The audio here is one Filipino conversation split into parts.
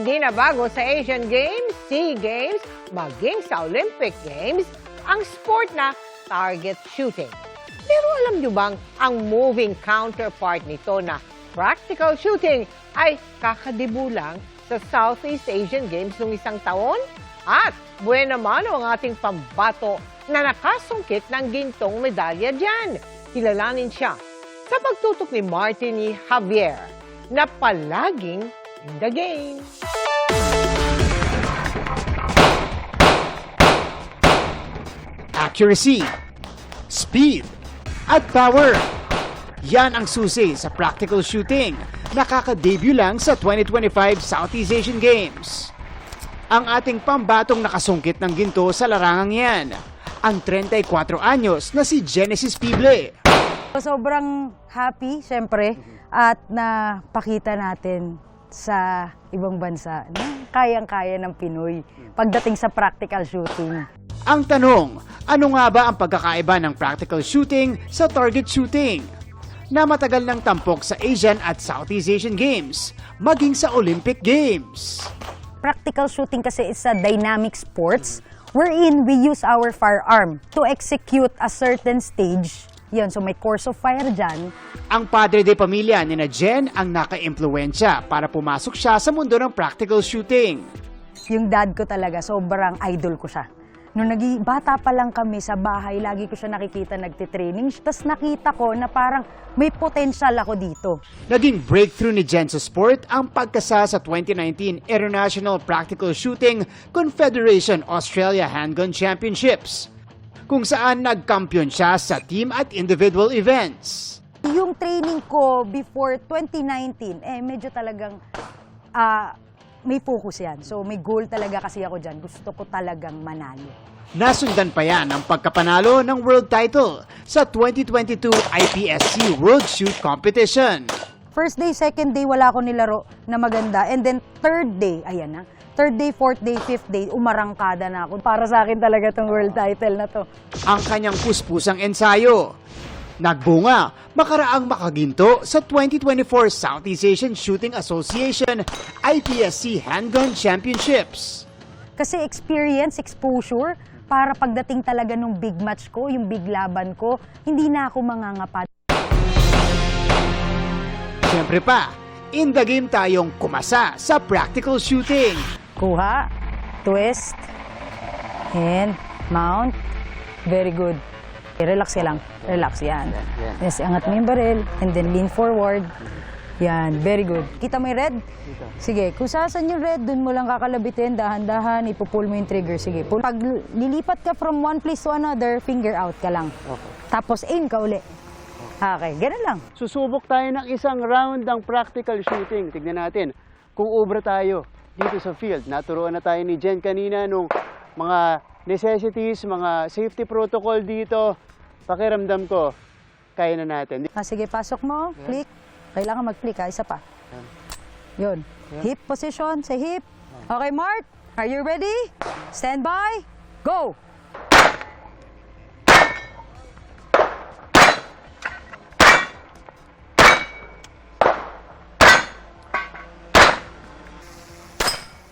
Hindi na bago sa Asian Games, SEA Games, maging sa Olympic Games, ang sport na target shooting. Pero alam nyo bang ang moving counterpart nito na practical shooting ay kakadebu lang sa Southeast Asian Games noong isang taon? At buena mano ang ating pambato na nakasungkit ng gintong medalya dyan. Kilalanin siya sa pagtutok ni Martini Javier na palaging in the game. Accuracy, speed, at power. Yan ang susi sa practical shooting. Nakaka-debut lang sa 2025 Southeast Asian Games. Ang ating pambatong nakasungkit ng ginto sa larangang yan, ang 34 anyos na si Genesis Pible. Sobrang happy, syempre, at napakita natin sa ibang bansa na kayang-kaya ng Pinoy pagdating sa practical shooting. Ang tanong, ano nga ba ang pagkakaiba ng practical shooting sa target shooting? Na matagal ng tampok sa Asian at Southeast Asian Games, maging sa Olympic Games. Practical shooting kasi is a dynamic sports wherein we use our firearm to execute a certain stage. Yun, so may course of fire dyan. Ang padre de pamilya ni na Jen ang naka-impluwensya para pumasok siya sa mundo ng practical shooting. Yung dad ko talaga, sobrang idol ko siya. Nung bata pa lang kami sa bahay, lagi ko siya nakikita nagtitraining. Tapos nakita ko na parang may potential ako dito. Naging breakthrough ni Jen sa sport ang pagkasa sa 2019 International Practical Shooting Confederation Australia Handgun Championships, kung saan nagkampiyon siya sa team at individual events. Yung training ko before 2019, medyo talagang may focus yan. So may goal talaga kasi ako dyan. Gusto ko talagang manalo. Nasundan pa yan ang pagkapanalo ng world title sa 2022 IPSC World Shoot Competition. First day, second day, wala ako nilaro na maganda. And then third day, ayan na. Third day, fourth day, fifth day, umarangkada na ako. Para sa akin talaga tong world title na to. Ang kanyang puspusang ensayo nagbunga, makaraang makaginto sa 2024 Southeast Asian Shooting Association IPSC Handgun Championships. Kasi experience, exposure, para pagdating talaga nung big match ko, yung big laban ko, hindi na ako mangangapad. Siyempre pa, in the game tayong kumasa sa practical shooting. Kuha, twist, and mount. Very good. Relax ka lang. Relax, yan. Yes, angat mo yung baril, and then lean forward. Yan, very good. Kita mo yung red? Sige, kung saan yung red, dun mo lang kakalabitin, dahan-dahan, ipupull mo yung trigger. Sige, pull. Pag lilipat ka from one place to another, finger out ka lang. Okay. Tapos aim ka uli. Okay, ganun lang. Susubok tayo ng isang round ng practical shooting. Tignan natin kung ubra tayo dito sa field. Naturuan na tayo ni Jen kanina nung mga necessities, mga safety protocol dito. Pakiramdam ko, kaya na natin. Sige, pasok mo. Yeah. Click. Kailangan mag-click ha. Isa pa. Yun. Yeah. Hip position. Say hip. Okay, Mark. Are you ready? Stand by. Go!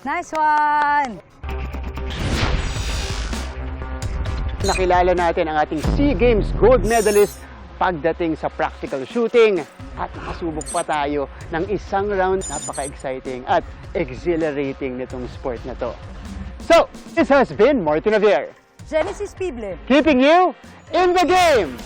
Nice one! Nakilala natin ang ating SEA Games gold medalist pagdating sa practical shooting. At nakasubok pa tayo ng isang round. Napaka-exciting at exhilarating nitong sport na to. So, this has been Martin Javier. Genesis Pible. Keeping you in the game!